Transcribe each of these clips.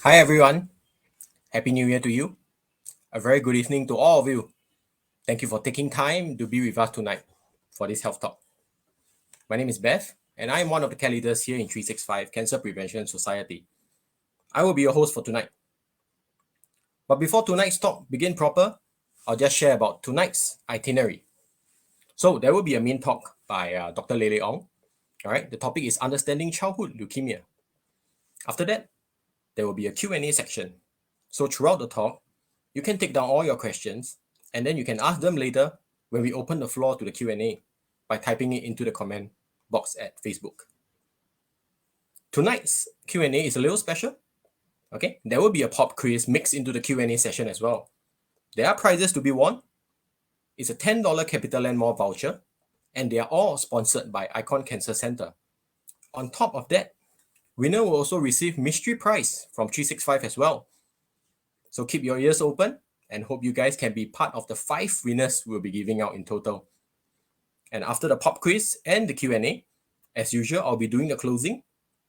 Hi everyone, Happy New Year to you. A very good evening to all of you. Thank you for taking time to be with us tonight for this health talk. My name is Beth, and I am one of the care leaders here in 365 Cancer Prevention Society. I will be your host for tonight. But before tonight's talk begin proper, I'll just share about tonight's itinerary. So there will be a main talk by Dr. Lele Ong. All right, the topic is understanding childhood leukemia. After that, there will be a Q&A section. So throughout the talk, you can take down all your questions and then you can ask them later when we open the floor to the Q&A by typing it into the comment box at Facebook. Tonight's Q&A is a little special. Okay, there will be a pop quiz mixed into the Q&A session as well. There are prizes to be won. It's a $10 CapitaLand Mall voucher, and they are all sponsored by Icon Cancer Center. On top of that, winner will also receive mystery prize from 365 as well. So keep your ears open and hope you guys can be part of the 5 winners we'll be giving out in total. And after the pop quiz and the Q&A, as usual, I'll be doing the closing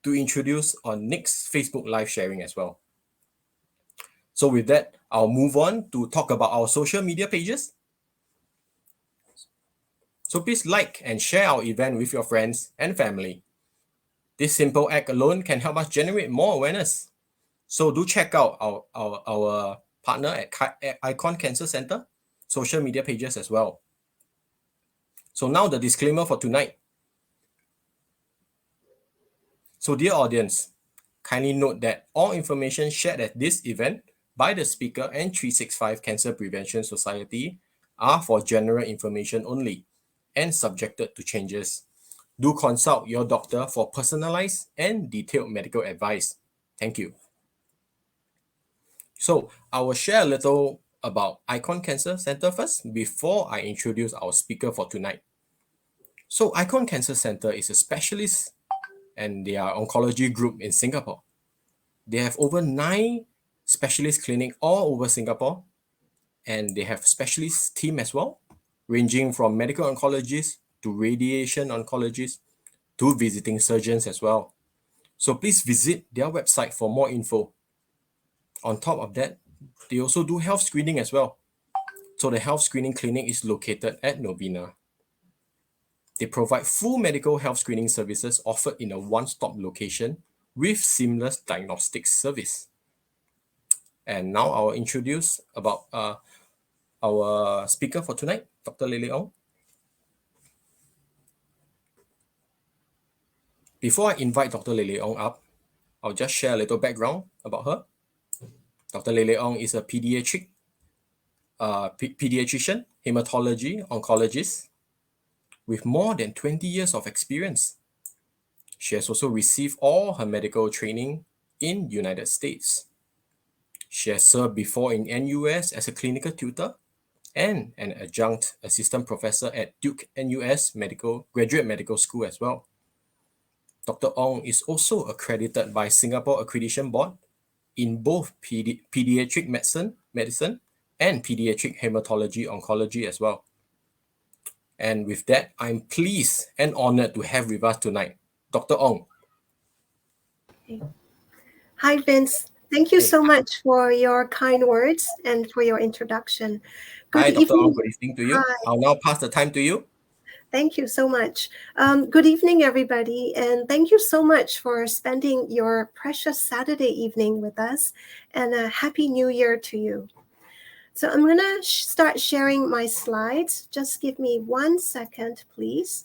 to introduce our next Facebook live sharing as well. So with that, I'll move on to talk about our social media pages. So please like and share our event with your friends and family. This simple act alone can help us generate more awareness. So do check out our partner at Icon Cancer Center social media pages as well. So now the disclaimer for tonight. So dear audience, kindly note that all information shared at this event by the speaker and 365 Cancer Prevention Society are for general information only and subjected to changes. Do consult your doctor for personalized and detailed medical advice. Thank you. So I will share a little about Icon Cancer Center first before I introduce our speaker for tonight. So Icon Cancer Center is a specialist and they are oncology group in Singapore. They have over 9 specialist clinics all over Singapore, and they have specialist team as well, ranging from medical oncologists to radiation oncologists to visiting surgeons as well. So please visit their website for more info. On top of that, they also do health screening as well. So the health screening clinic is located at Novena. They provide full medical health screening services offered in a one-stop location with seamless diagnostics service. And now I'll introduce about our speaker for tonight, Dr. Lele Ong. Before I invite Dr. Lele Ong up, I'll just share a little background about her. Dr. Lele Ong is a pediatrician, hematology oncologist with more than 20 years of experience. She has also received all her medical training in United States. She has served before in NUS as a clinical tutor and an adjunct assistant professor at Duke NUS Graduate Medical School as well. Dr. Ong is also accredited by Singapore Accreditation Board in both pediatric medicine and pediatric hematology oncology as well. And with that, I'm pleased and honored to have with us tonight Dr. Ong. Hi, Vince. Thank you so much for your kind words and for your introduction. Good Hi, Dr. Ong. Good evening to you. Hi. I'll now pass the time to you. Thank you so much. Good evening, everybody. And thank you so much for spending your precious Saturday evening with us. And a Happy New Year to you. So I'm going to start sharing my slides. Just give me 1 second, please.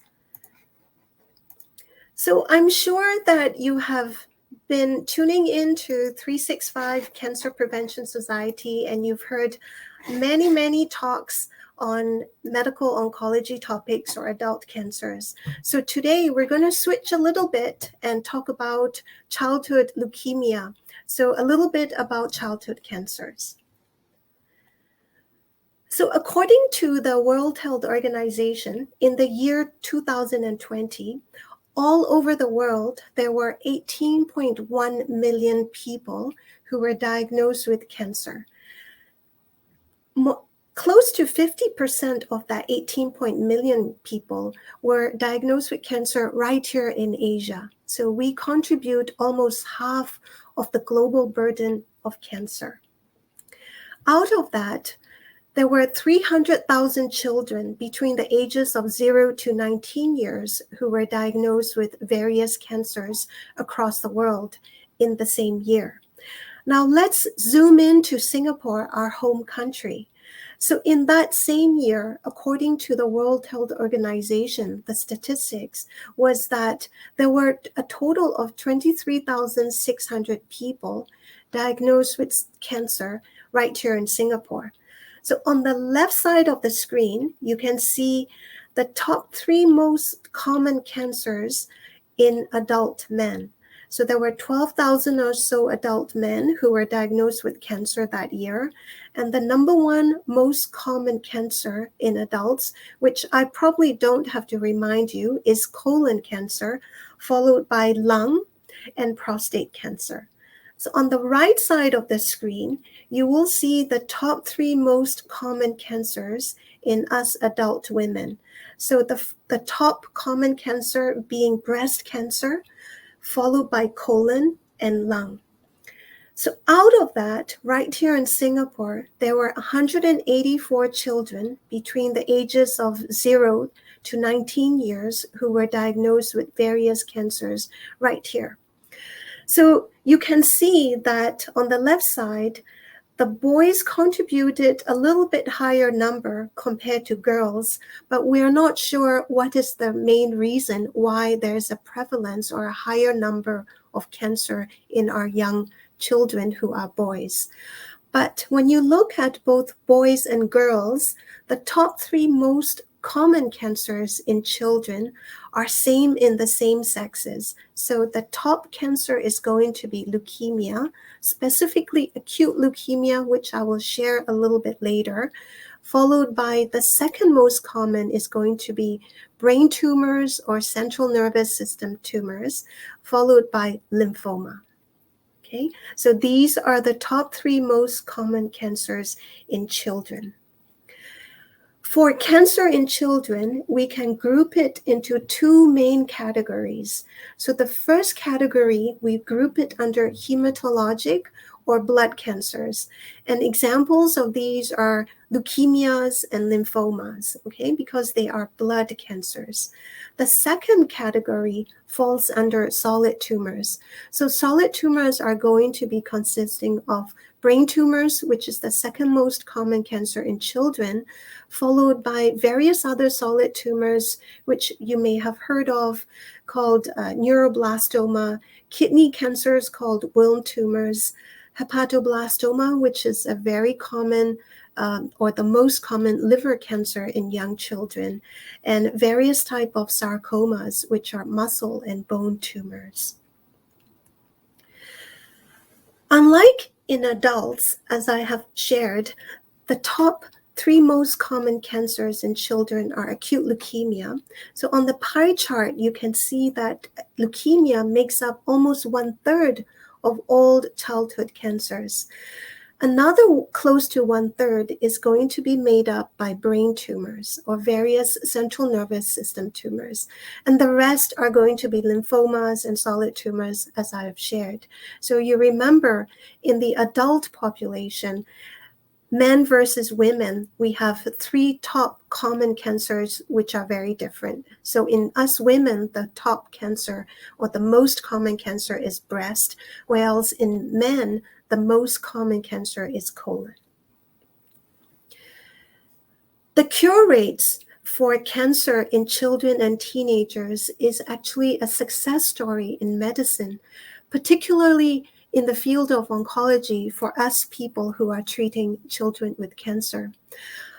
So I'm sure that you have been tuning into 365 Cancer Prevention Society, and you've heard many talks on medical oncology topics or adult cancers. So today we're going to switch a little bit and talk about childhood leukemia. So a little bit about childhood cancers. So according to the World Health Organization, in the year 2020, all over the world, there were 18.1 million people who were diagnosed with cancer. Close to 50% of that 18 million people were diagnosed with cancer right here in Asia. So we contribute almost half of the global burden of cancer. Out of that, there were 300,000 children between the ages of 0 to 19 years who were diagnosed with various cancers across the world in the same year. Now let's zoom into Singapore, our home country. So in that same year, according to the World Health Organization, the statistics was that there were a total of 23,600 people diagnosed with cancer right here in Singapore. So on the left side of the screen, you can see the top 3 most common cancers in adult men. So there were 12,000 or so adult men who were diagnosed with cancer that year. And the number 1 most common cancer in adults, which I probably don't have to remind you, is colon cancer, followed by lung and prostate cancer. So on the right side of the screen, you will see the top 3 most common cancers in us adult women. So the top common cancer being breast cancer, followed by colon and lung. So out of that, right here in Singapore, there were 184 children between the ages of 0 to 19 years who were diagnosed with various cancers right here. So you can see that on the left side, the boys contributed a little bit higher number compared to girls, but we're not sure what is the main reason why there's a prevalence or a higher number of cancer in our young children who are boys. But when you look at both boys and girls, the top 3 most common cancers in children are same in the same sexes. So the top cancer is going to be leukemia, specifically acute leukemia, which I will share a little bit later, followed by the second most common is going to be brain tumors or central nervous system tumors, followed by lymphoma. Okay, so these are the top 3 most common cancers in children. For cancer in children, we can group it into 2 main categories. So the first category, we group it under hematologic or blood cancers. And examples of these are leukemias and lymphomas, okay, because they are blood cancers. The second category falls under solid tumors. So solid tumors are going to be consisting of brain tumors, which is the second most common cancer in children, followed by various other solid tumors, which you may have heard of, called neuroblastoma, kidney cancers called Wilm tumors, hepatoblastoma, which is a very common or the most common liver cancer in young children, and various type of sarcomas, which are muscle and bone tumors. Unlike in adults, as I have shared, the top 3 most common cancers in children are acute leukemia. So on the pie chart, you can see that leukemia makes up almost 1/3 of all childhood cancers. Another close to 1/3 is going to be made up by brain tumors or various central nervous system tumors. And the rest are going to be lymphomas and solid tumors, as I have shared. So you remember in the adult population, men versus women, we have 3 top common cancers, which are very different. So in us women, the top cancer or the most common cancer is breast, whereas in men, the most common cancer is colon. The cure rates for cancer in children and teenagers is actually a success story in medicine, particularly in the field of oncology for us people who are treating children with cancer.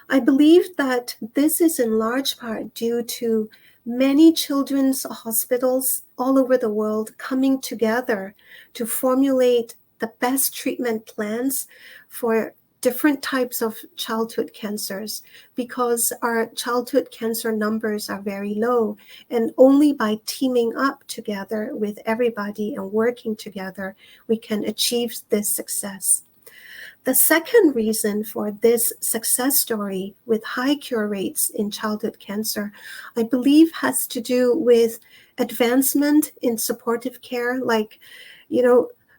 I believe that this is in large part due to many children's hospitals all over the world coming together to formulate the best treatment plans for different types of childhood cancers, because our childhood cancer numbers are very low, and only by teaming up together with everybody and working together, we can achieve this success. The second reason for this success story with high cure rates in childhood cancer, I believe, has to do with advancement in supportive care, like,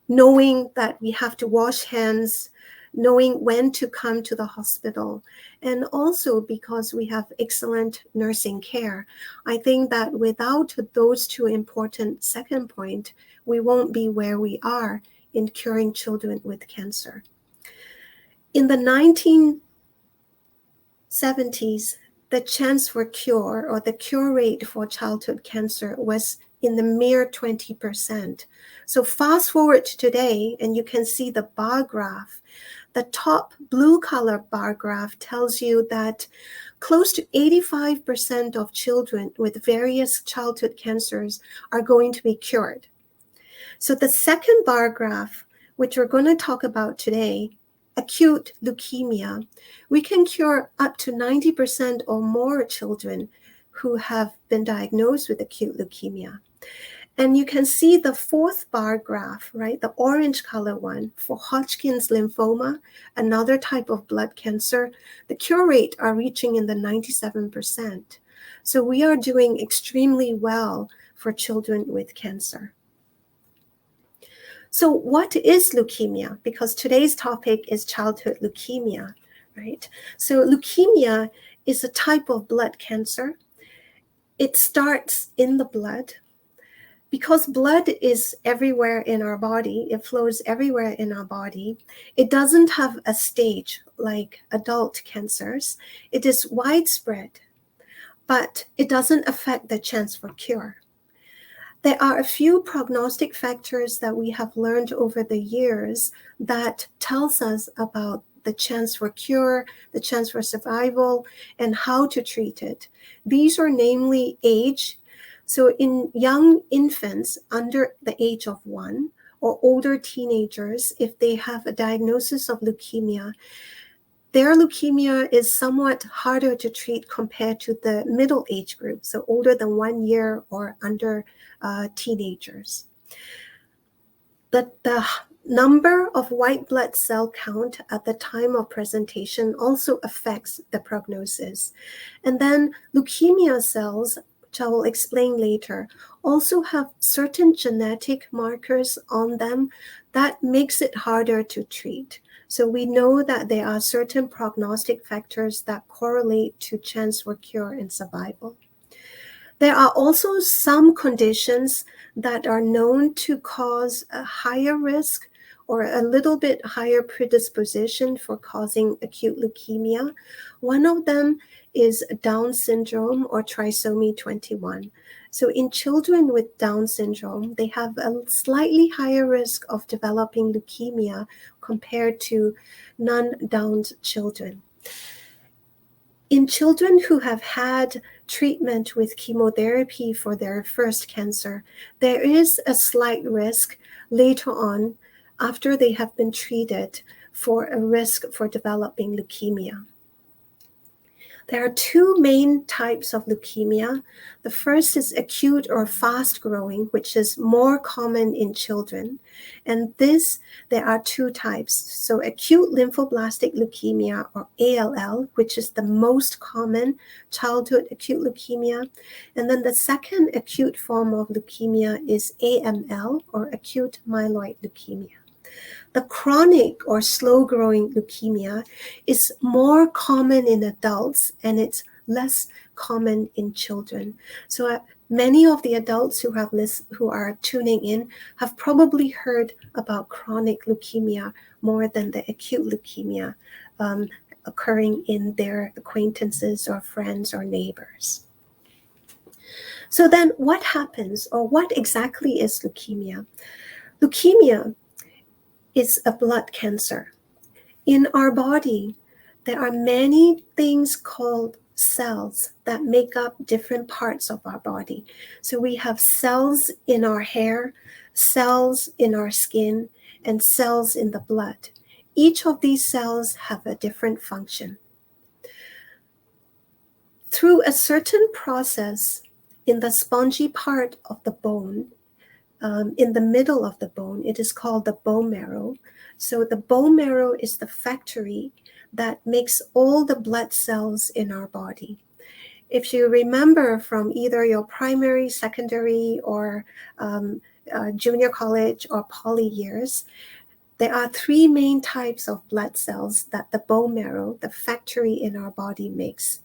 knowing that we have to wash hands, knowing when to come to the hospital, and also because we have excellent nursing care. I think that without those two important second point, we won't be where we are in curing children with cancer. In the 1970s, the chance for cure or the cure rate for childhood cancer was in the mere 20%. So fast forward to today, and you can see the bar graph. The top blue color bar graph tells you that close to 85% of children with various childhood cancers are going to be cured. So the second bar graph, which we're going to talk about today, acute leukemia, we can cure up to 90% or more children who have been diagnosed with acute leukemia. And you can see the fourth bar graph, right? The orange color one for Hodgkin's lymphoma, another type of blood cancer, the cure rate are reaching in the 97%. So we are doing extremely well for children with cancer. So what is leukemia? Because today's topic is childhood leukemia, right? So leukemia is a type of blood cancer. It starts in the blood. Because blood is everywhere in our body, it flows everywhere in our body, it doesn't have a stage like adult cancers. It is widespread, but it doesn't affect the chance for cure. There are a few prognostic factors that we have learned over the years that tells us about the chance for cure, the chance for survival, and how to treat it. These are namely age. So in young infants under the age of 1 or older teenagers, if they have a diagnosis of leukemia, their leukemia is somewhat harder to treat compared to the middle age group, so older than 1 year or under teenagers. The number of white blood cell count at the time of presentation also affects the prognosis. And then leukemia cells, which I will explain later, also have certain genetic markers on them that makes it harder to treat. So we know that there are certain prognostic factors that correlate to chance for cure and survival. There are also some conditions that are known to cause a higher risk or a little bit higher predisposition for causing acute leukemia. One of them is Down syndrome or trisomy 21. So in children with Down syndrome, they have a slightly higher risk of developing leukemia compared to non-Down children. In children who have had treatment with chemotherapy for their first cancer, there is a slight risk later on after they have been treated for a risk for developing leukemia. There are two main types of leukemia. The first is acute or fast-growing, which is more common in children. And there are two types. So acute lymphoblastic leukemia, or ALL, which is the most common childhood acute leukemia. And then the second acute form of leukemia is AML, or acute myeloid leukemia. The chronic or slow-growing leukemia is more common in adults and it's less common in children. So many of the adults who are tuning in have probably heard about chronic leukemia more than the acute leukemia occurring in their acquaintances or friends or neighbors. So then what happens, or what exactly is leukemia? Leukemia is a blood cancer. In our body, there are many things called cells that make up different parts of our body. So we have cells in our hair, cells in our skin, and cells in the blood. Each of these cells have a different function. Through a certain process in the spongy part of the bone, in the middle of the bone, it is called the bone marrow. So the bone marrow is the factory that makes all the blood cells in our body. If you remember from either your primary, secondary, or junior college or poly years, there are three main types of blood cells that the bone marrow, the factory in our body, makes.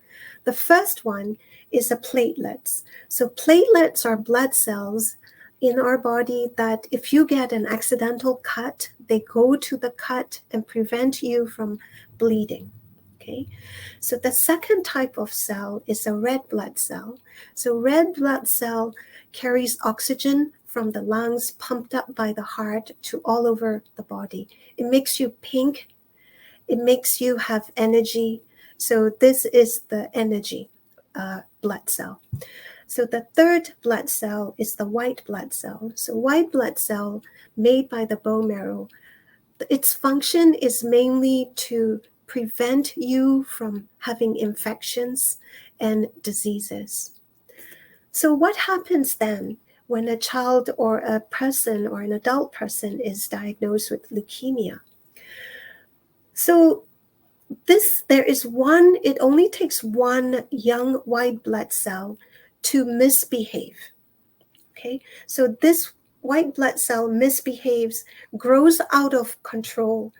The first one is the platelets. So platelets are blood cells in our body that if you get an accidental cut, they go to the cut and prevent you from bleeding. Okay, so the second type of cell is a red blood cell. So red blood cell carries oxygen from the lungs pumped up by the heart to all over the body. It makes you pink. It makes you have energy. So this is the energy blood cell. So the third blood cell is the white blood cell. So white blood cell made by the bone marrow, its function is mainly to prevent you from having infections and diseases. So what happens then when a child or a person or an adult person is diagnosed with leukemia? So it only takes one young white blood cell to misbehave. Okay, so this white blood cell misbehaves, grows out of control,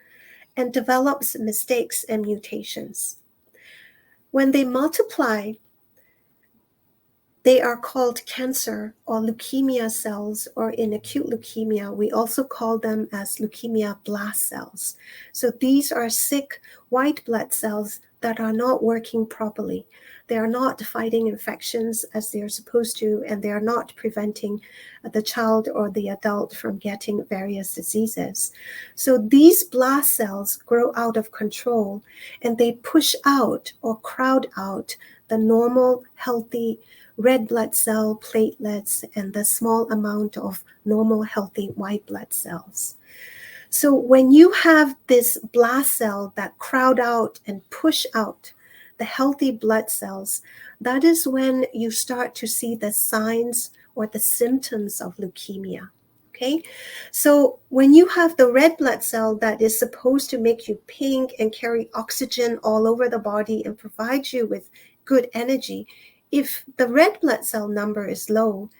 and develops mistakes and mutations. When they multiply, they are called cancer or leukemia cells, or in acute leukemia, we also call them as leukemia blast cells. So these are sick white blood cells that are not working properly. They are not fighting infections as they are supposed to, and they are not preventing the child or the adult from getting various diseases. So these blast cells grow out of control, and they push out or crowd out the normal, healthy red blood cell, platelets, and the small amount of normal, healthy white blood cells. So when you have this blast cell that crowd out and push out the healthy blood cells, that is when you start to see the signs or the symptoms of leukemia. Okay, so when you have the red blood cell that is supposed to make you pink and carry oxygen all over the body and provide you with good energy, if the red blood cell number is low,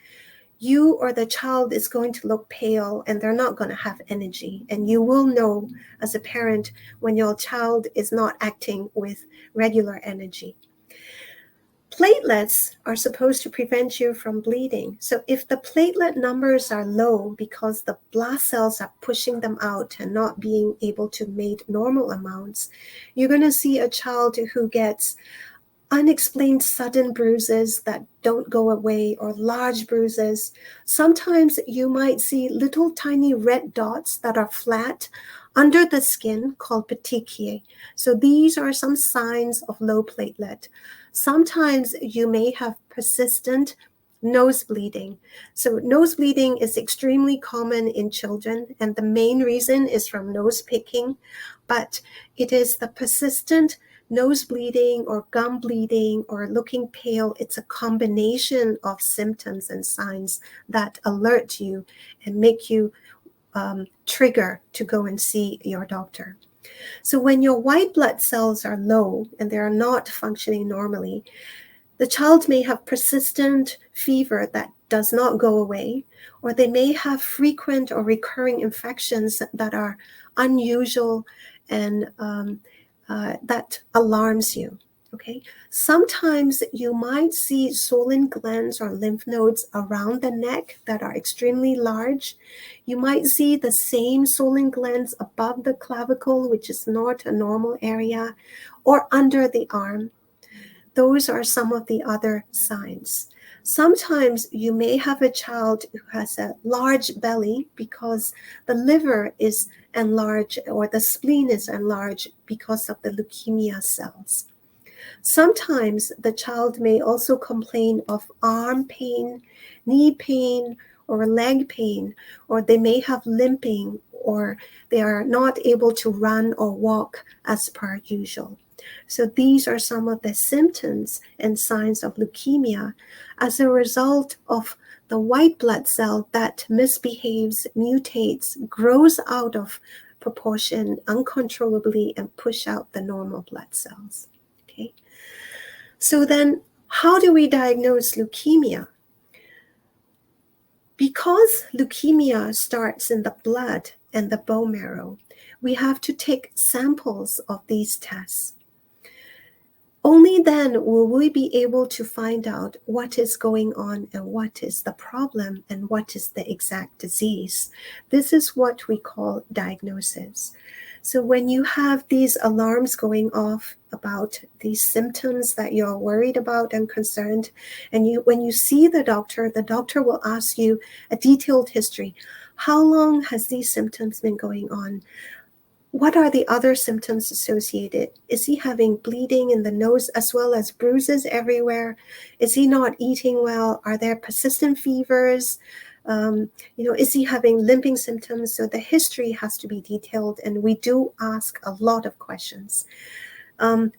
you or the child is going to look pale and they're not going to have energy. And you will know as a parent when your child is not acting with regular energy. Platelets are supposed to prevent you from bleeding. So if the platelet numbers are low because the blast cells are pushing them out and not being able to make normal amounts, you're going to see a child who gets unexplained sudden bruises that don't go away, or large bruises. Sometimes you might see little tiny red dots that are flat under the skin called petechiae. So these are some signs of low platelet. Sometimes you may have persistent nose bleeding. So nose bleeding is extremely common in children, and the main reason is from nose picking, but it is the persistent nose bleeding or gum bleeding or looking pale. It's a combination of symptoms and signs that alert you and make you trigger to go and see your doctor. So when your white blood cells are low and they are not functioning normally, the child may have persistent fever that does not go away, or they may have frequent or recurring infections that are unusual and that alarms you. Okay. Sometimes you might see swollen glands or lymph nodes around the neck that are extremely large. You might see the same swollen glands above the clavicle, which is not a normal area, or under the arm. Those are some of the other signs. Sometimes you may have a child who has a large belly because the liver is enlarged or the spleen is enlarged because of the leukemia cells. Sometimes the child may also complain of arm pain, knee pain, or leg pain, or they may have limping, or they are not able to run or walk as per usual. So these are some of the symptoms and signs of leukemia as a result of the white blood cell that misbehaves, mutates, grows out of proportion uncontrollably and push out the normal blood cells. Okay. So then how do we diagnose leukemia? Because leukemia starts in the blood and the bone marrow, we have to take samples of these tests. Only then will we be able to find out what is going on and what is the problem and what is the exact disease. This is what we call diagnosis. So when you have these alarms going off about these symptoms that you're worried about and concerned, and when you see the doctor will ask you a detailed history. How long has these symptoms been going on? What are the other symptoms associated? Is he having bleeding in the nose as well as bruises everywhere? Is he not eating well? Are there persistent fevers? Is he having limping symptoms? So the history has to be detailed, and we do ask a lot of questions.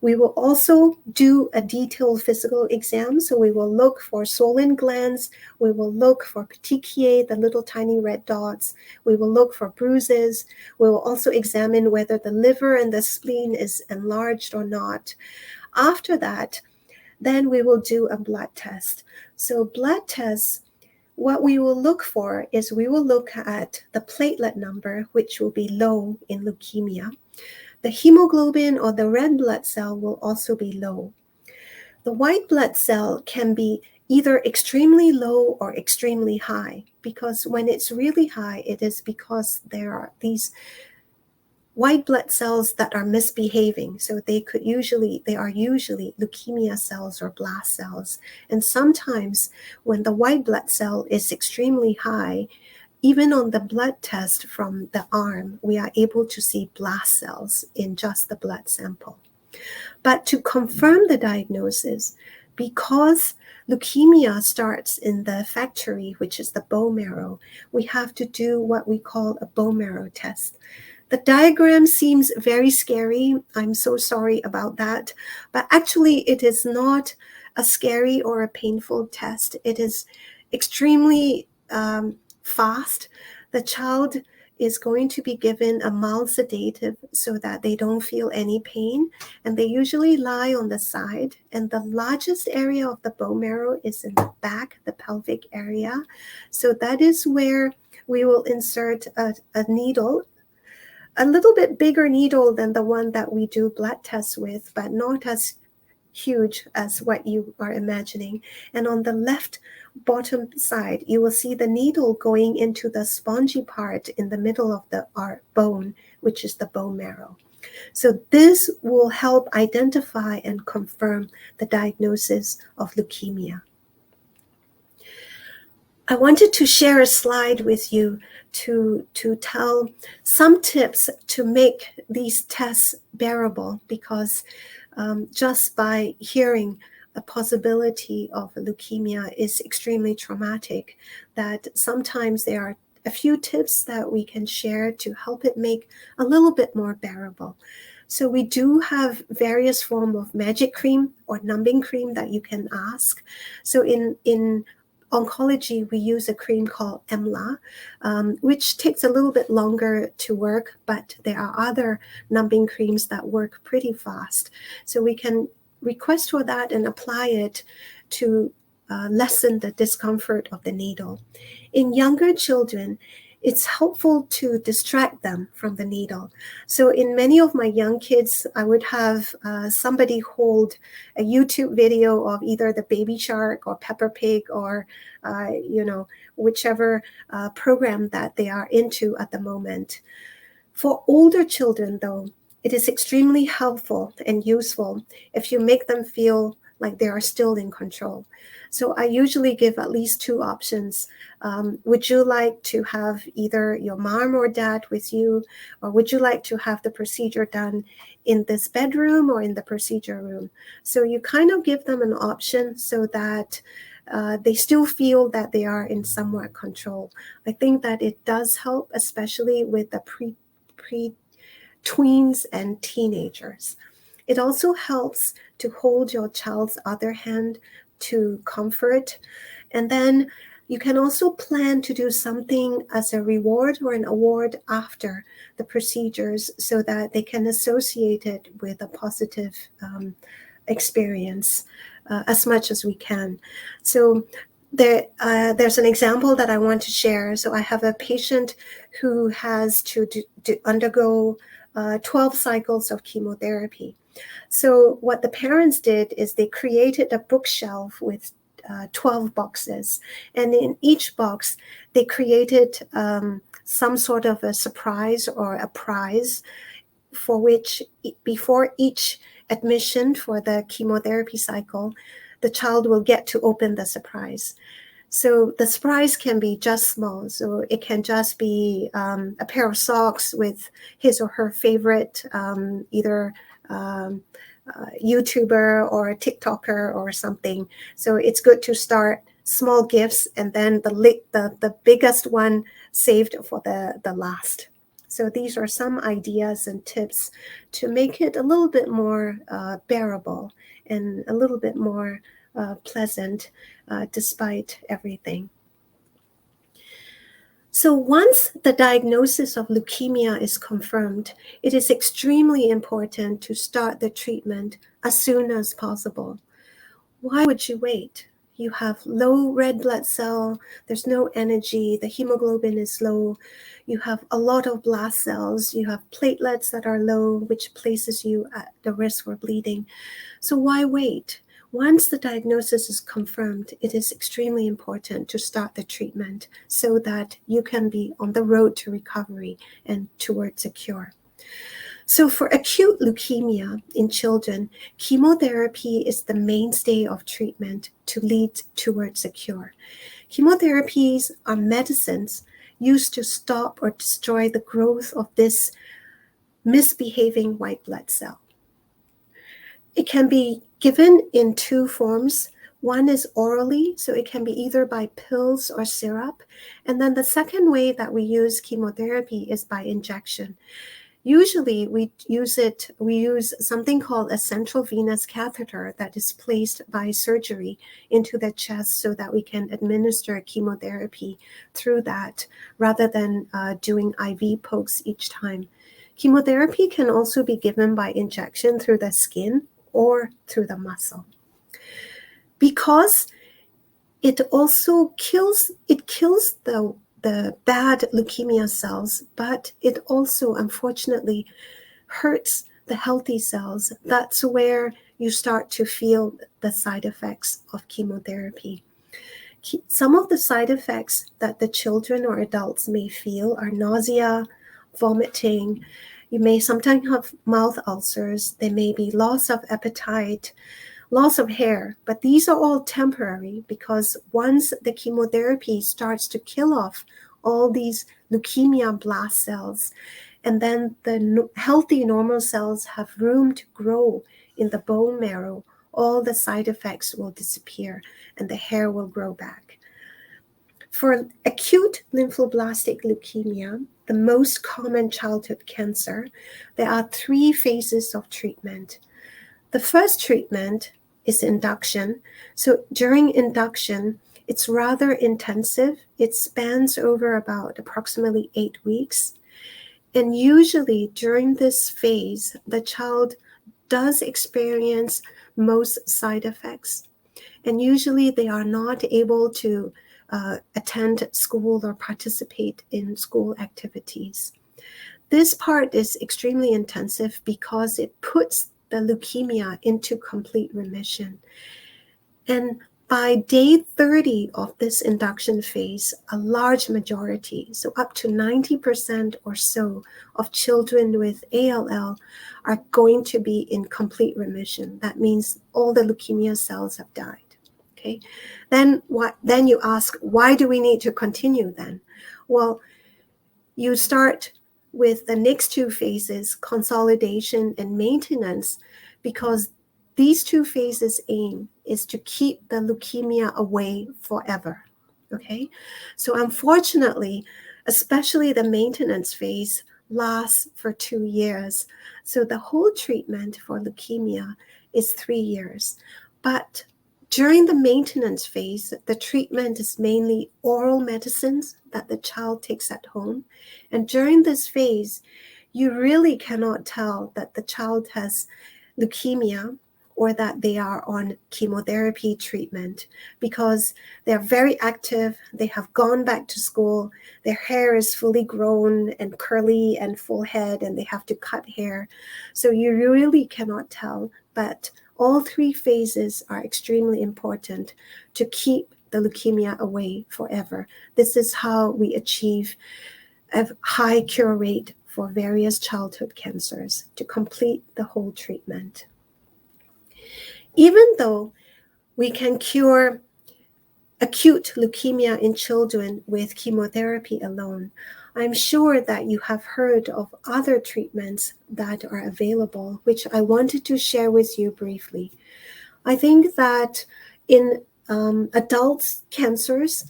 We will also do a detailed physical exam. So we will look for swollen glands. We will look for petechiae, the little tiny red dots. We will look for bruises. We will also examine whether the liver and the spleen is enlarged or not. After that, then we will do a blood test. So blood tests, what we will look for is we will look at the platelet number, which will be low in leukemia. The hemoglobin or the red blood cell will also be low. The white blood cell can be either extremely low or extremely high, because when it's really high, it is because there are these white blood cells that are misbehaving. So they are usually leukemia cells or blast cells. And sometimes when the white blood cell is extremely high, even on the blood test from the arm, we are able to see blast cells in just the blood sample. But to confirm the diagnosis, because leukemia starts in the factory, which is the bone marrow, we have to do what we call a bone marrow test. The diagram seems very scary. I'm so sorry about that. But actually, it is not a scary or a painful test. It is extremely fast. The child is going to be given a mild sedative so that they don't feel any pain. And they usually lie on the side. And the largest area of the bone marrow is in the back, the pelvic area. So that is where we will insert a needle, a little bit bigger needle than the one that we do blood tests with, but not as huge as what you are imagining. And on the left bottom side, you will see the needle going into the spongy part in the middle of our bone, which is the bone marrow. So this will help identify and confirm the diagnosis of leukemia. I wanted to share a slide with you to tell some tips to make these tests bearable, because just by hearing a possibility of leukemia is extremely traumatic, that sometimes there are a few tips that we can share to help it make a little bit more bearable. So we do have various forms of magic cream or numbing cream that you can ask. So in oncology, we use a cream called EMLA, which takes a little bit longer to work, but there are other numbing creams that work pretty fast. So we can request for that and apply it to lessen the discomfort of the needle. In younger children, it's helpful to distract them from the needle. So in many of my young kids, I would have somebody hold a YouTube video of either the Baby Shark or Peppa Pig or, whichever program that they are into at the moment. For older children, though, it is extremely helpful and useful if you make them feel like they are still in control. So I usually give at least two options. Would you like to have either your mom or dad with you, or would you like to have the procedure done in this bedroom or in the procedure room? So you kind of give them an option so that they still feel that they are in somewhat control. I think that it does help, especially with the pre-tweens and teenagers. It also helps to hold your child's other hand to comfort. And then you can also plan to do something as a reward or an award after the procedures so that they can associate it with a positive experience as much as we can. So There's an example that I want to share. So I have a patient who has to undergo 12 cycles of chemotherapy. So what the parents did is they created a bookshelf with 12 boxes. And in each box, they created some sort of a surprise or a prize for which before each admission for the chemotherapy cycle, the child will get to open the surprise. So the surprise can be just small. So it can just be a pair of socks with his or her favorite either YouTuber or a TikToker or something. So it's good to start small gifts and then the biggest one saved for the last. So these are some ideas and tips to make it a little bit more bearable and a little bit more pleasant despite everything. So once the diagnosis of leukemia is confirmed, it is extremely important to start the treatment as soon as possible. Why would you wait? You have low red blood cell, there's no energy, the hemoglobin is low, you have a lot of blast cells, you have platelets that are low, which places you at the risk for bleeding. So why wait? Once the diagnosis is confirmed, it is extremely important to start the treatment so that you can be on the road to recovery and towards a cure. So for acute leukemia in children, chemotherapy is the mainstay of treatment to lead towards a cure. Chemotherapies are medicines used to stop or destroy the growth of this misbehaving white blood cell. It can be given in two forms. One is orally, so it can be either by pills or syrup. And then the second way that we use chemotherapy is by injection. Usually we use something called a central venous catheter that is placed by surgery into the chest so that we can administer chemotherapy through that rather than doing IV pokes each time. Chemotherapy can also be given by injection through the skin or through the muscle. Because it also kills the bad leukemia cells, but it also unfortunately hurts the healthy cells. That's where you start to feel the side effects of chemotherapy. Some of the side effects that the children or adults may feel are nausea, vomiting. You may sometimes have mouth ulcers. There may be loss of appetite, loss of hair, but these are all temporary because once the chemotherapy starts to kill off all these leukemia blast cells, and then the healthy normal cells have room to grow in the bone marrow, all the side effects will disappear and the hair will grow back. For acute lymphoblastic leukemia, the most common childhood cancer, there are 3 phases of treatment. The first treatment is induction. So during induction, it's rather intensive. It spans over about approximately 8 weeks. And usually during this phase, the child does experience most side effects. And usually they are not able to attend school or participate in school activities. This part is extremely intensive because it puts the leukemia into complete remission. And by day 30 of this induction phase, a large majority, so up to 90% or so of children with ALL are going to be in complete remission. That means all the leukemia cells have died. Okay. Then you ask, why do we need to continue then? Well, you start with the next 2 phases, consolidation and maintenance, because these 2 phases aim is to keep the leukemia away forever. Okay, so unfortunately, especially the maintenance phase lasts for 2 years. So the whole treatment for leukemia is 3 years. But during the maintenance phase, the treatment is mainly oral medicines that the child takes at home. And during this phase, you really cannot tell that the child has leukemia or that they are on chemotherapy treatment because they're very active, they have gone back to school, their hair is fully grown and curly and full head, and they have to cut hair. So you really cannot tell, but all three phases are extremely important to keep the leukemia away forever. This is how we achieve a high cure rate for various childhood cancers to complete the whole treatment. Even though we can cure acute leukemia in children with chemotherapy alone, I'm sure that you have heard of other treatments that are available, which I wanted to share with you briefly. I think that in adult cancers,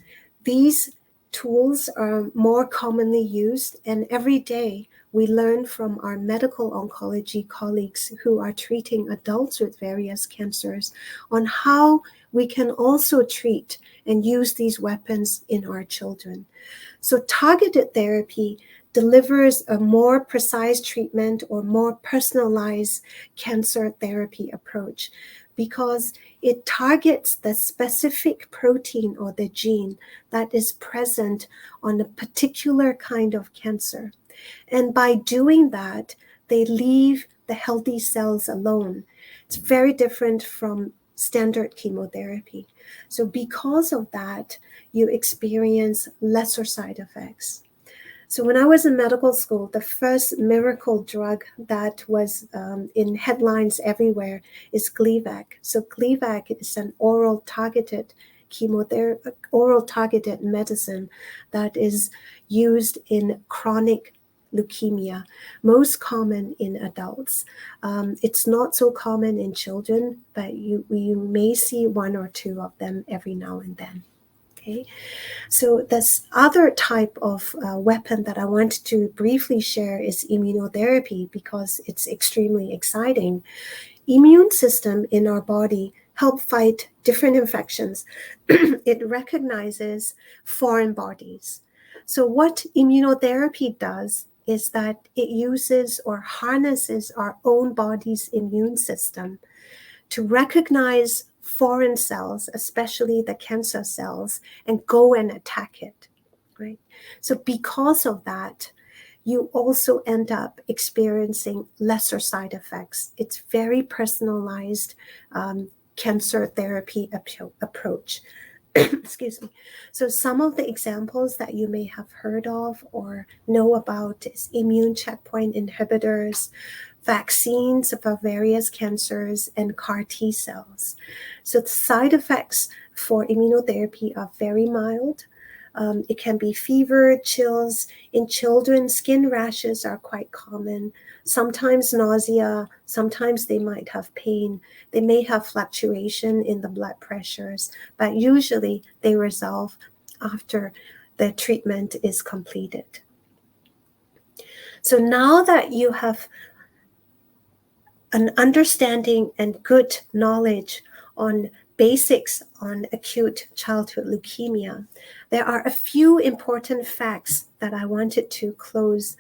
these tools are more commonly used, and every day we learn from our medical oncology colleagues who are treating adults with various cancers on how we can also treat and use these weapons in our children. So targeted therapy delivers a more precise treatment or more personalized cancer therapy approach because it targets the specific protein or the gene that is present on a particular kind of cancer. And by doing that, they leave the healthy cells alone. It's very different from standard chemotherapy. So because of that, you experience lesser side effects. So when I was in medical school, the first miracle drug that was in headlines everywhere is Gleevec. So Gleevec is an oral targeted chemotherapy, oral targeted medicine that is used in chronic leukemia, most common in adults. It's not so common in children, but you may see one or two of them every now and then. Okay. So this other type of weapon that I want to briefly share is immunotherapy because it's extremely exciting. Immune system in our body help fight different infections. It recognizes foreign bodies. So what immunotherapy does is that it uses or harnesses our own body's immune system to recognize foreign cells, especially the cancer cells, and go and attack it, right? So because of that, you also end up experiencing lesser side effects. It's very personalized cancer therapy approach. Excuse me. So some of the examples that you may have heard of or know about is immune checkpoint inhibitors, vaccines for various cancers, and CAR T cells. So the side effects for immunotherapy are very mild. It can be fever, chills. In children, skin rashes are quite common. Sometimes nausea, sometimes they might have pain. They may have fluctuation in the blood pressures, but usually they resolve after the treatment is completed. So now that you have an understanding and good knowledge on basics on acute childhood leukemia, there are a few important facts that I wanted to close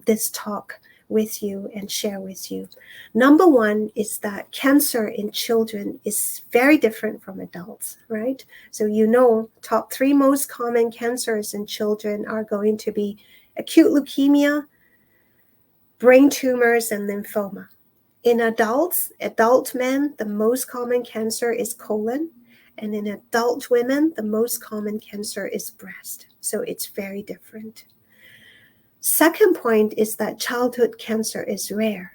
this talk with you and share with you. Number one is that cancer in children is very different from adults, right? So you know, top three most common cancers in children are going to be acute leukemia, brain tumors, and lymphoma. In adults, adult men, the most common cancer is colon, and in adult women, the most common cancer is breast. So it's very different. Second point is that childhood cancer is rare.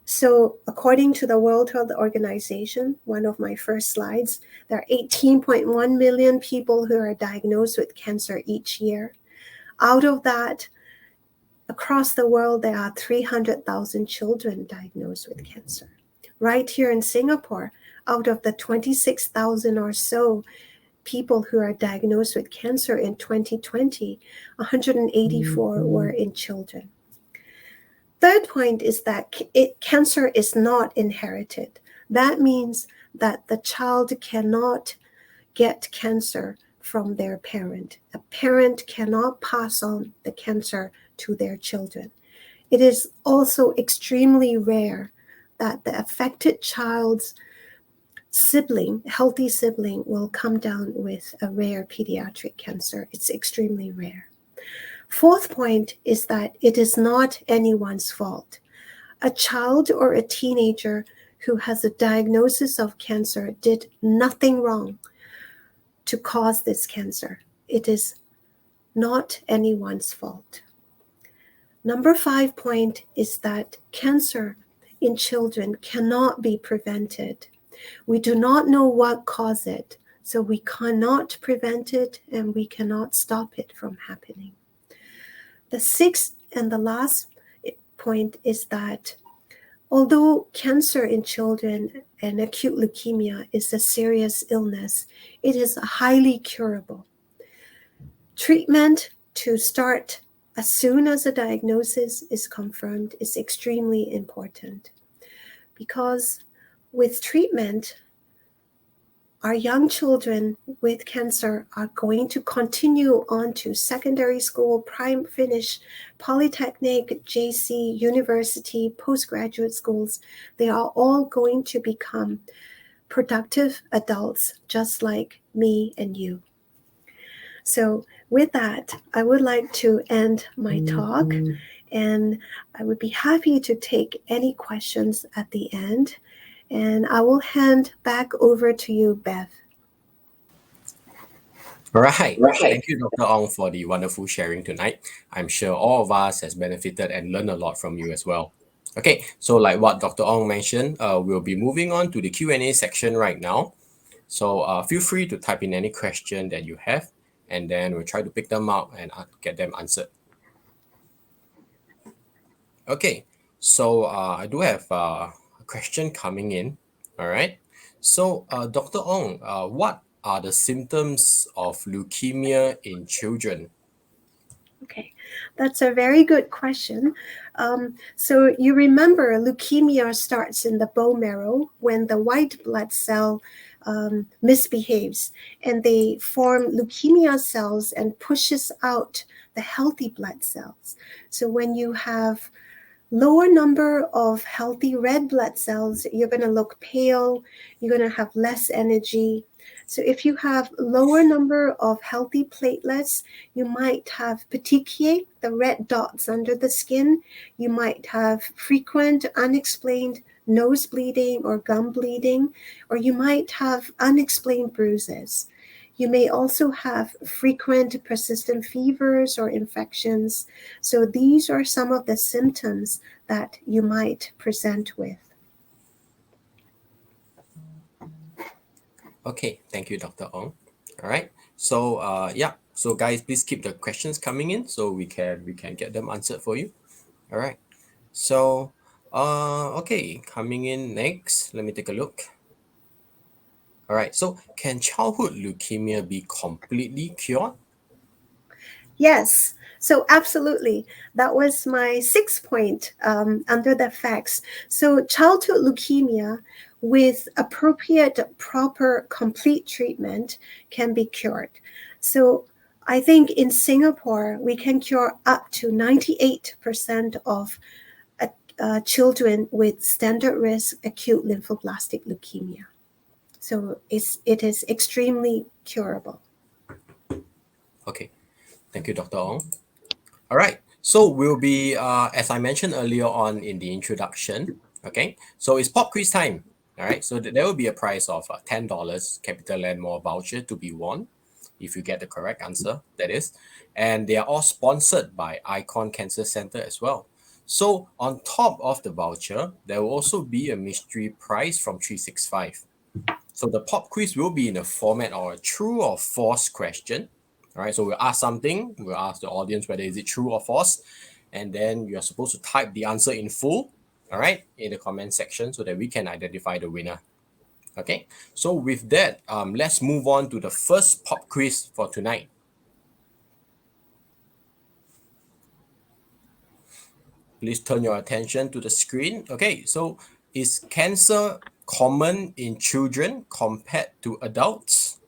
So according to the World Health Organization, one of my first slides, there are 18.1 million people who are diagnosed with cancer each year. Out of that, across the world, there are 300,000 children diagnosed with cancer. Right here in Singapore, out of the 26,000 or so people who are diagnosed with cancer in 2020, 184 were in children. Third point is that cancer is not inherited. That means that the child cannot get cancer from their parent. A parent cannot pass on the cancer to their children. It is also extremely rare that the affected child's sibling, healthy sibling, will come down with a rare pediatric cancer. It's extremely rare. Fourth point is that it is not anyone's fault. A child or a teenager who has a diagnosis of cancer did nothing wrong to cause this cancer. It is not anyone's fault. Number 5 point is that cancer in children cannot be prevented. We do not know what caused it, so we cannot prevent it and we cannot stop it from happening. The sixth and the last point is that although cancer in children and acute leukemia is a serious illness, it is highly curable. Treatment to start as soon as a diagnosis is confirmed is extremely important, because with treatment, our young children with cancer are going to continue on to secondary school, finish polytechnic, JC, university, postgraduate schools. They are all going to become productive adults just like me and you. So with that, I would like to end my talk, and I would be happy to take any questions at the end. And I will hand back over to you, Bev. Right. Thank you, Dr. Ong, for the wonderful sharing tonight. I'm sure all of us has benefited and learned a lot from you as well. Okay, so like what Dr. Ong mentioned, we'll be moving on to the Q&A section right now. So feel free to type in any question that you have, and then we'll try to pick them out and get them answered. Okay, so I do have a question coming in. All right. So, Dr. Ong, what are the symptoms of leukemia in children? Okay, that's a very good question. So you remember leukemia starts in the bone marrow when the white blood cell misbehaves, and they form leukemia cells and pushes out the healthy blood cells. So when you have lower number of healthy red blood cells, you're going to look pale, you're going to have less energy. So if you have lower number of healthy platelets, you might have petechiae, the red dots under the skin. You might have frequent unexplained nose bleeding or gum bleeding, or you might have unexplained bruises. You may also have frequent persistent fevers or infections. So these are some of the symptoms that you might present with. Okay, thank you, Dr. Ong. All right. So yeah. So guys, please keep the questions coming in so we can get them answered for you. All right. So okay, coming in next. Let me take a look. All right. So can childhood leukemia be completely cured? Yes, so absolutely. That was my 6th point under the facts. So childhood leukemia with appropriate, proper, complete treatment can be cured. So I think in Singapore, we can cure up to 98% of children with standard risk acute lymphoblastic leukemia. So it is extremely curable. Okay. Thank you, Dr. Ong. All right. So we'll be, as I mentioned earlier on in the introduction, okay? So it's pop quiz time. All right. So there will be a prize of $10 Capital Land Mall voucher to be won if you get the correct answer, that is. And they are all sponsored by Icon Cancer Center as well. So on top of the voucher, there will also be a mystery prize from 365. So the pop quiz will be in the format of a true or false question. All right, so we'll ask something, we'll ask the audience whether is it true or false, and then you're supposed to type the answer in full, all right, in the comment section so that we can identify the winner. Okay, so with that, let's move on to the first pop quiz for tonight. Please turn your attention to the screen. Okay, so is cancer common in children compared to adults?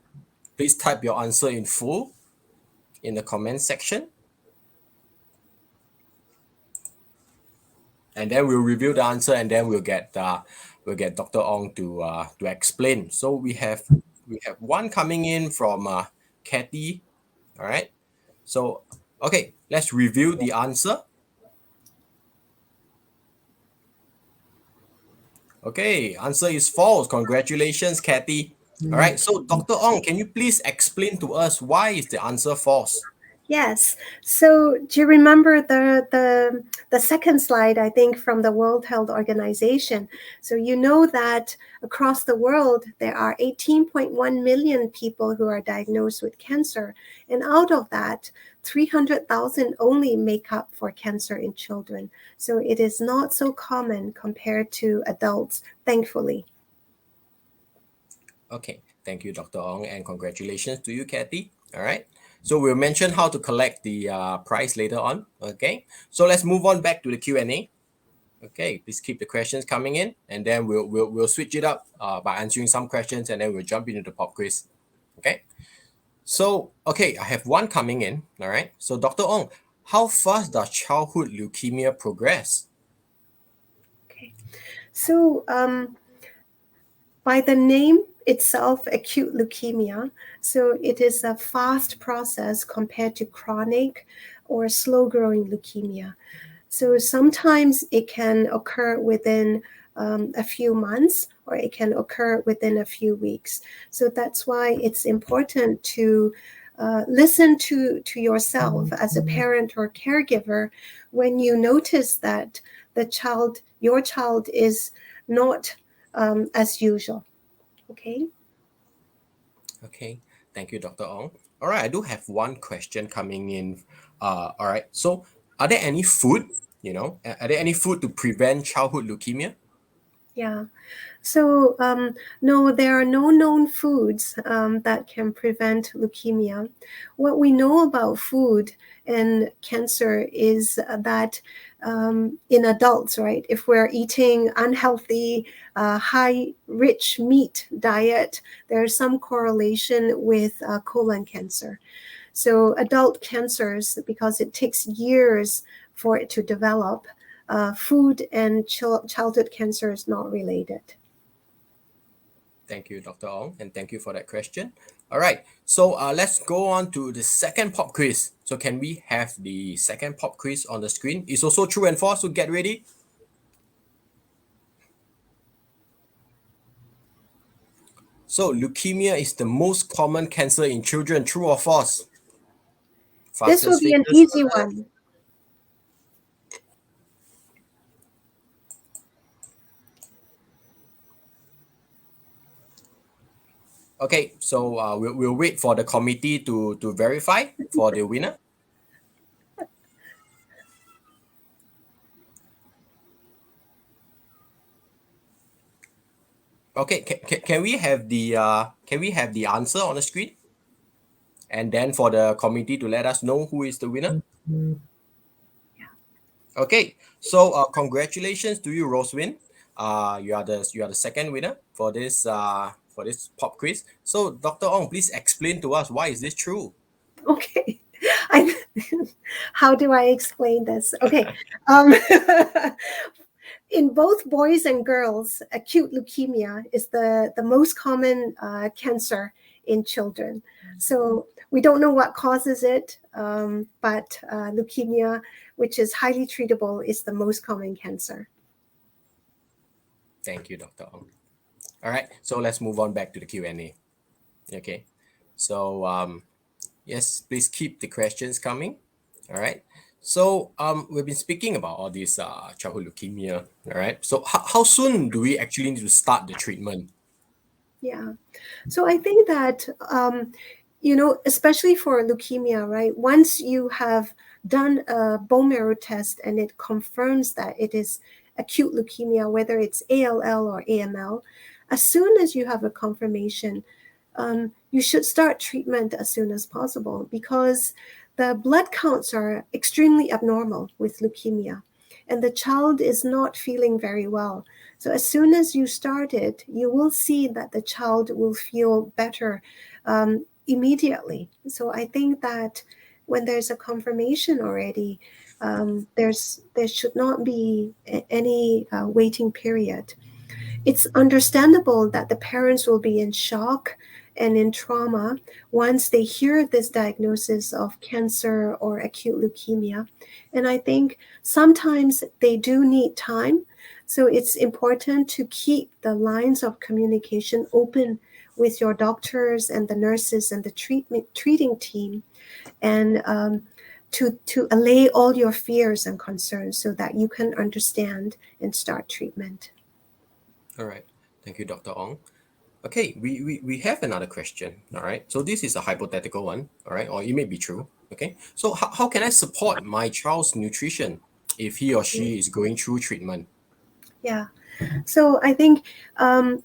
Please type your answer in full in the comment section. and then we'll review the answer, and then we'll get Dr. Ong to explain. So we have one coming in from Kathy. All right. So okay, let's review the answer. Okay, answer is false. Congratulations, Kathy. All right. So Dr. Ong, can you please explain to us why is the answer false? Yes. So do you remember the second slide, I think, from the World Health Organization? So you know that across the world, there are 18.1 million people who are diagnosed with cancer. And out of that, 300,000 only make up for cancer in children. So it is not so common compared to adults, thankfully. Okay, thank you, Dr. Ong, and congratulations to you, Kathy. All right. So we'll mention how to collect the prize later on. Okay. So let's move on back to the Q&A. Okay, please keep the questions coming in, and then we'll switch it up by answering some questions, and then we'll jump into the pop quiz. Okay. So okay, I have one coming in. All right. So Dr. Ong, how fast does childhood leukemia progress? Okay. So by the name itself, acute leukemia, so it is a fast process compared to chronic or slow growing leukemia. So sometimes it can occur within a few months, or it can occur within a few weeks. So that's why it's important to listen to yourself as a parent or caregiver when you notice that your child is not as usual. Okay. Okay, thank you, Dr. Ong. All right, I do have one question coming in. All right, so are there any food, are there any food to prevent childhood leukemia? Yeah. So, no, there are no known foods that can prevent leukemia. What we know about food and cancer is that in adults, right, if we're eating unhealthy, high rich meat diet, there's some correlation with colon cancer. So, adult cancers, because it takes years for it to develop, food and childhood cancer is not related. Thank you, Dr. Ong, and thank you for that question. All right, so let's go on to the second pop quiz. So can we have the second pop quiz on the screen? It's also true and false, so get ready. So leukemia is the most common cancer in children, true or false? This will Fastest be an fingers easy first. one. Okay, so we'll wait for the committee to verify for the winner. Okay, can we have the answer on the screen? And then for the committee to let us know who is the winner. Okay, so congratulations to you, Roswin. You are the second winner for this pop quiz. So Dr. Ong, please explain to us why is this true? Okay. I, how do I explain this? Okay. Um, in both boys and girls, acute leukemia is the most common cancer in children. So we don't know what causes it, but leukemia, which is highly treatable, is the most common cancer. Thank you, Dr. Ong. All right, so let's move on back to the Q&A. Okay, so yes, please keep the questions coming. All right. So we've been speaking about all this childhood leukemia. All right. So how soon do we actually need to start the treatment? Yeah. So I think that, especially for leukemia, right? Once you have done a bone marrow test and it confirms that it is acute leukemia, whether it's ALL or AML, as soon as you have a confirmation, you should start treatment as soon as possible, because the blood counts are extremely abnormal with leukemia and the child is not feeling very well. So as soon as you start it, you will see that the child will feel better immediately. So I think that when there's a confirmation already, There should not be any waiting period. It's understandable that the parents will be in shock and in trauma once they hear this diagnosis of cancer or acute leukemia. And I think sometimes they do need time. So it's important to keep the lines of communication open with your doctors and the nurses and the treating team, and to allay all your fears and concerns so that you can understand and start treatment. All right. Thank you, Dr. Ong. Okay, we have another question. All right. So this is a hypothetical one. All right. Or it may be true. Okay. So how can I support my child's nutrition if he or she is going through treatment? Yeah. So I think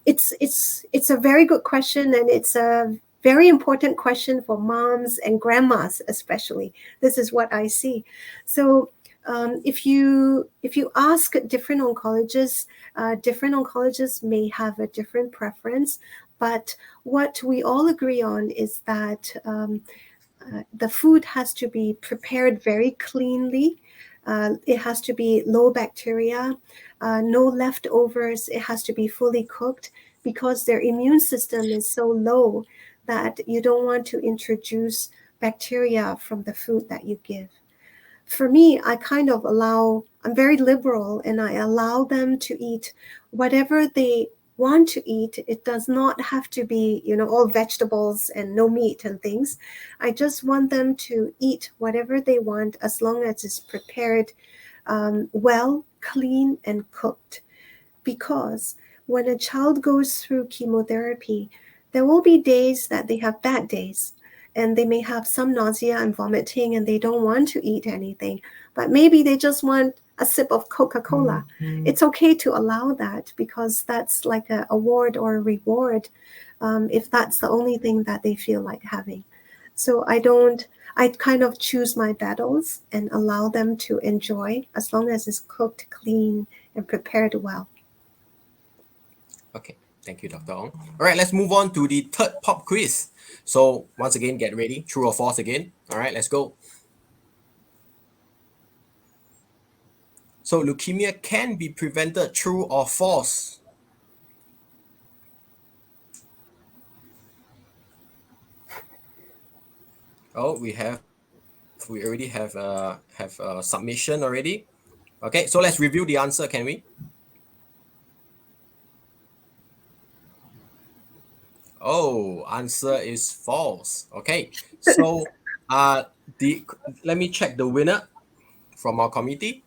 it's a very good question, and it's a very important question for moms and grandmas especially. This is what I see. So if you ask different oncologists may have a different preference, but what we all agree on is that the food has to be prepared very cleanly. It has to be low bacteria, no leftovers. It has to be fully cooked because their immune system is so low that you don't want to introduce bacteria from the food that you give. For me, I'm very liberal, and I allow them to eat whatever they want to eat. It does not have to be, all vegetables and no meat and things. I just want them to eat whatever they want as long as it's prepared well, clean, and cooked. Because when a child goes through chemotherapy, there will be days that they have bad days, and they may have some nausea and vomiting, and they don't want to eat anything, but maybe they just want a sip of Coca-Cola. It's okay to allow that, because that's like a award or a reward, if that's the only thing that they feel like having. So I kind of choose my battles and allow them to enjoy as long as it's cooked clean and prepared well. Okay. Thank you, Dr. Ong. All right, let's move on to the third pop quiz. So once again, get ready. True or false again. All right, let's go. So leukemia can be prevented, true or false? Oh, we already have a submission already. Okay, so let's review the answer, can we? Oh, answer is false. Okay, so the let me check the winner from our committee.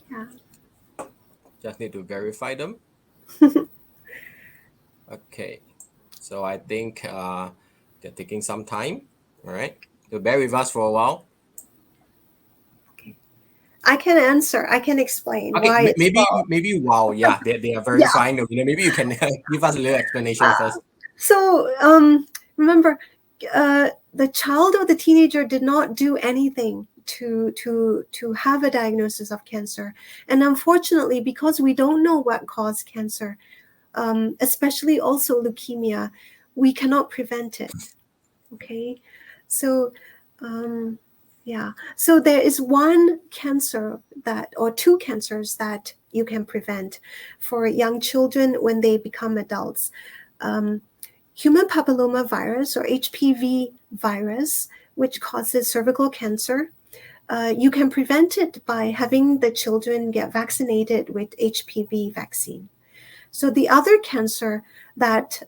Yeah. Just need to verify them. Okay, so I think they're taking some time. All right, so bear with us for a while. I can answer. I can explain Okay, why it's false. maybe wow, yeah, they are Yeah. verifying the winner. Maybe you can give us a little explanation first. So remember, the child or the teenager did not do anything to have a diagnosis of cancer, and unfortunately, because we don't know what caused cancer, especially also leukemia, we cannot prevent it. Okay, so yeah, so there is one cancer or two cancers that you can prevent for young children when they become adults. Um, Human papilloma virus, or HPV virus, which causes cervical cancer. You can prevent it by having the children get vaccinated with HPV vaccine. So the other cancer that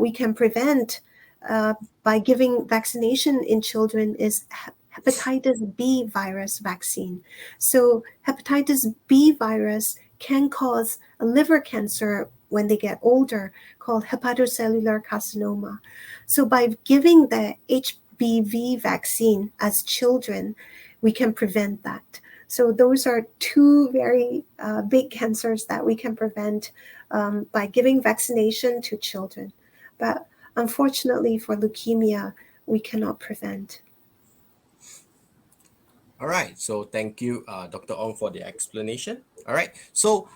we can prevent by giving vaccination in children is hepatitis B virus vaccine. So hepatitis B virus can cause a liver cancer when they get older, called hepatocellular carcinoma. So by giving the HBV vaccine as children, we can prevent that. So those are two very big cancers that we can prevent by giving vaccination to children. But unfortunately for leukemia, we cannot prevent. All right. So thank you, Dr. Ong, for the explanation. All right. So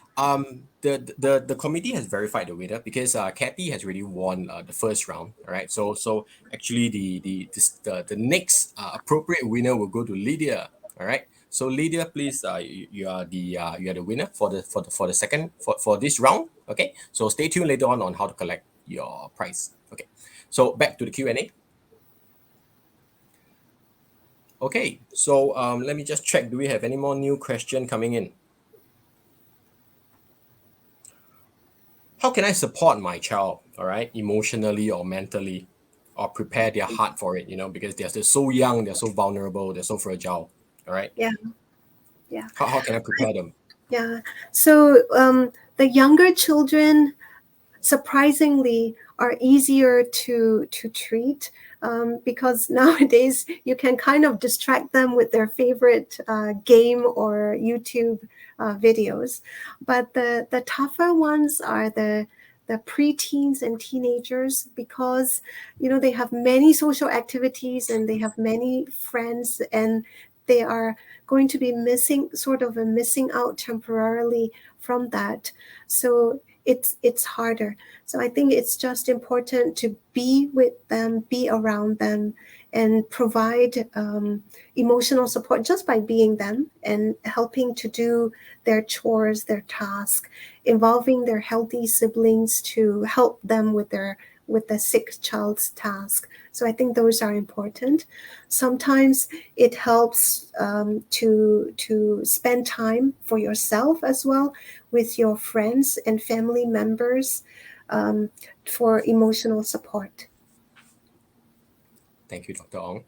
the committee has verified the winner because Kathy has already won the first round. All right. So actually the next appropriate winner will go to Lydia. All right. So Lydia, please, you are the winner for the second for this round. Okay. So stay tuned later on how to collect your prize. Okay. So back to the Q&A. Okay, so let me just check. Do we have any more new question coming in? How can I support my child, all right, emotionally or mentally, or prepare their heart for it, because they're still so young, they're so vulnerable, they're so fragile, all right? Yeah, yeah, How can I prepare them? yeah. So the younger children, surprisingly, are easier to treat, because nowadays you can kind of distract them with their favorite game or YouTube videos. But the tougher ones are the preteens and teenagers, because they have many social activities and they have many friends, and they are going to be missing out temporarily from that. So it's harder. So I think it's just important to be with them, be around them, and provide emotional support just by being them and helping to do their chores, their tasks, involving their healthy siblings to help them with the sick child's task. So I think those are important. Sometimes it helps to spend time for yourself as well, with your friends and family members, um, for emotional support. Thank you, Dr. Ong.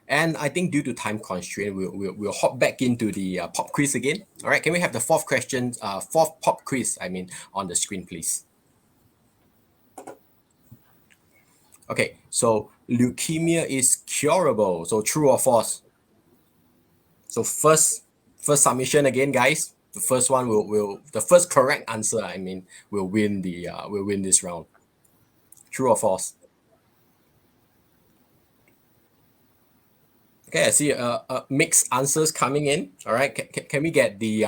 And I think due to time constraint, we'll hop back into the pop quiz again. All right, can we have the fourth question, fourth pop quiz, on the screen, please? Okay, so leukemia is curable. So true or false? So first submission again, guys. The first one will the first correct answer. Will win this round. True or false? Okay, I see mixed answers coming in. All right, can we get the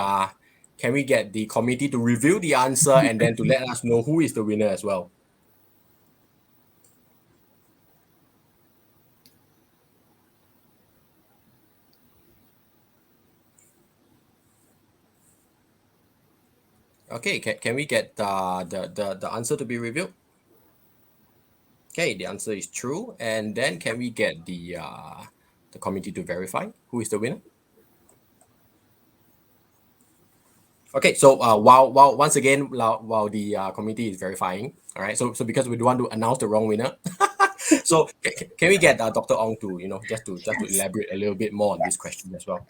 committee to review the answer and then to let us know who is the winner as well? Okay, can we get the answer to be revealed? Okay, the answer is true. And then can we get the committee to verify who is the winner? Okay, so while once again while the committee is verifying, all right. So because we don't want to announce the wrong winner, so can we get Dr. Ong to just to Yes. elaborate a little bit more on this question as well?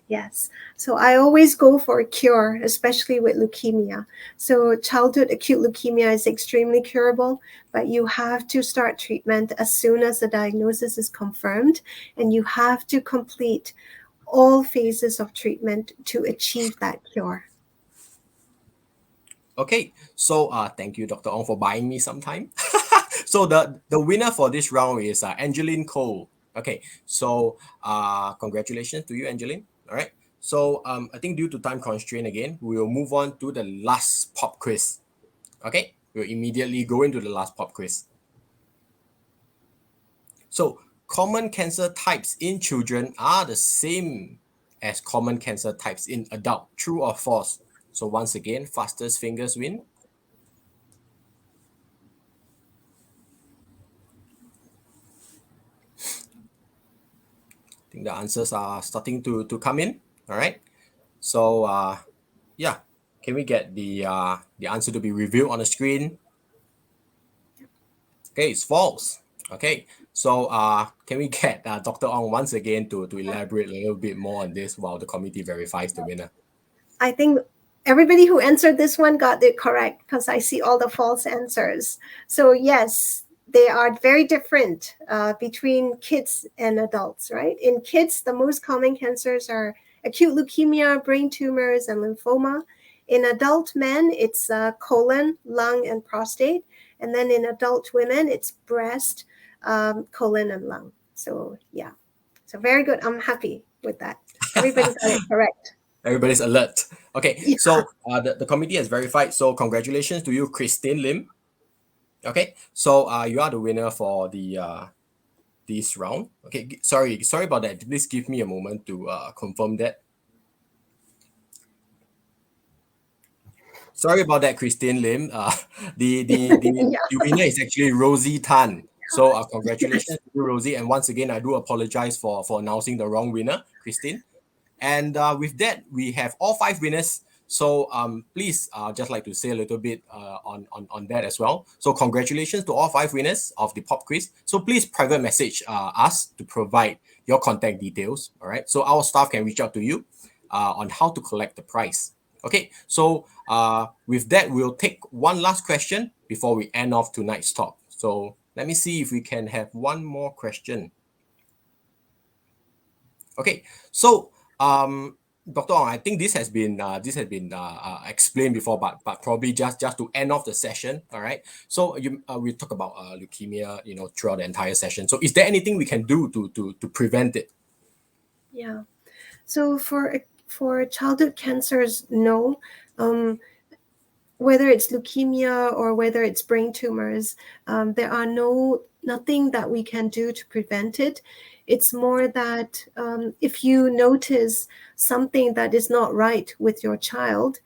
Yes. So I always go for a cure, especially with leukemia. So childhood acute leukemia is extremely curable, but you have to start treatment as soon as the diagnosis is confirmed, and you have to complete all phases of treatment to achieve that cure. Okay, so thank you, Dr. Ong, for buying me some time. So the winner for this round is Angeline Cole. Okay, so congratulations to you, Angeline. All right. So I think due to time constraint again, we will move on to the last pop quiz. Okay, we'll immediately go into the last pop quiz. So common cancer types in children are the same as common cancer types in adult. True or false? So once again, fastest fingers win. I think the answers are starting to come in. All right. So yeah, can we get the answer to be revealed on the screen? Okay, it's false. Okay. So can we get Dr. Ong once again to elaborate a little bit more on this while the committee verifies the winner? I think everybody who answered this one got it correct, because I see all the false answers. So, yes, they are very different between kids and adults, right? In kids, the most common cancers are acute leukemia, brain tumors, and lymphoma. In adult men, it's colon, lung, and prostate. And then in adult women, it's breast, colon, and lung. So, yeah. So, very good. I'm happy. with that. Everybody got it correct. Everybody's alert. Okay, Yeah. so the committee has verified. So congratulations to you, Christine Lim. Okay, so you are the winner for the this round. Okay, sorry about that. Please give me a moment to confirm that. Sorry about that, Christine Lim. The winner is actually Rosie Tan. So congratulations to you, Rosie. And once again, I do apologize for announcing the wrong winner, Christine. And with that, we have all 5 winners. So please, just like to say a little bit on that as well. So congratulations to all 5 winners of the pop quiz. So please private message us to provide your contact details. All right. So our staff can reach out to you on how to collect the prize. Okay. So with that, we'll take one last question before we end off tonight's talk. So let me see if we can have one more question. Okay, so Dr. Ong, I think this has been explained before, but probably just to end off the session. All right. So we talk about leukemia, throughout the entire session. So is there anything we can do to prevent it? Yeah. So for childhood cancers, no. Whether it's leukemia or whether it's brain tumors, there are nothing that we can do to prevent it. It's more that if you notice something that is not right with your child,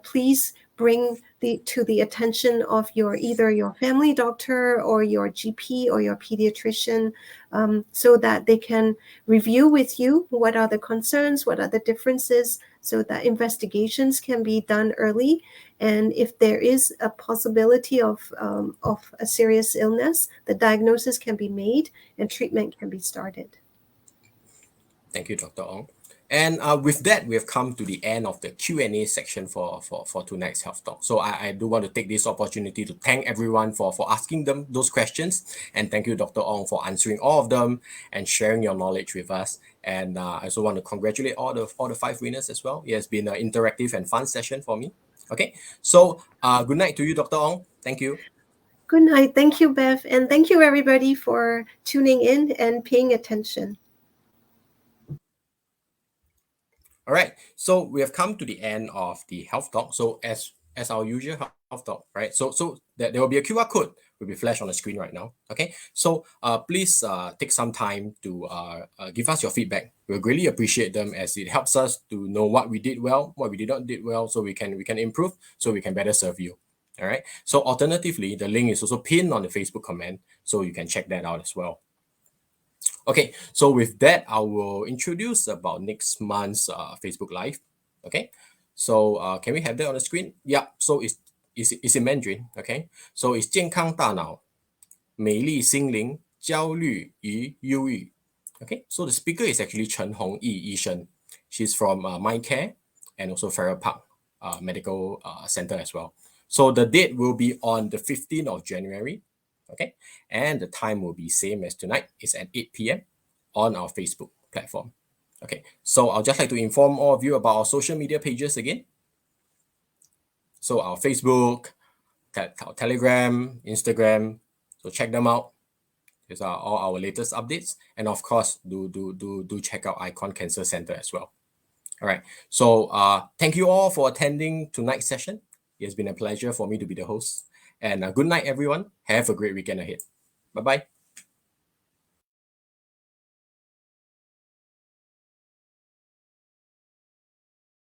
please bring to the attention of either your family doctor or your GP or your pediatrician, so that they can review with you what are the concerns, what are the differences, so that investigations can be done early. And if there is a possibility of a serious illness, the diagnosis can be made and treatment can be started. Thank you, Dr. Ong. And with that, we have come to the end of the Q&A section for tonight's Health Talk. So I do want to take this opportunity to thank everyone for asking them those questions. And thank you, Dr. Ong, for answering all of them and sharing your knowledge with us. And I also want to congratulate all the 5 winners as well. It has been an interactive and fun session for me. Okay, so good night to you, Dr. Ong. Thank you. Good night. Thank you, Bev. And thank you, everybody, for tuning in and paying attention. All right, so we have come to the end of the Health Talk. So as our usual Health Talk, right? So there will be a QR code will be flashed on the screen right now. Okay, so please take some time to give us your feedback. We'll greatly appreciate them, as it helps us to know what we did well, what we did not did well, so we can improve, so we can better serve you. All right. So alternatively, the link is also pinned on the Facebook comment, so you can check that out as well. Okay, so with that, I will introduce about next month's Facebook Live. Okay, so can we have that on the screen? Yeah, so it's in Mandarin. Okay, so it's 健康大脑美丽心灵焦虑与忧郁. Okay, so the speaker is actually Chen Hongyi Yishen. She's from MindCare and also Farrer Park Medical Center as well. So the date will be on the 15th of January. Okay, and the time will be same as tonight. It's at 8 p.m. on our Facebook platform. Okay, so I'll just like to inform all of you about our social media pages again. So our Facebook, our Telegram, Instagram. So check them out. These are all our latest updates, and of course, do check out Icon Cancer Center as well. All right. So thank you all for attending tonight's session. It has been a pleasure for me to be the host. And good night, everyone. Have a great weekend ahead. Bye-bye.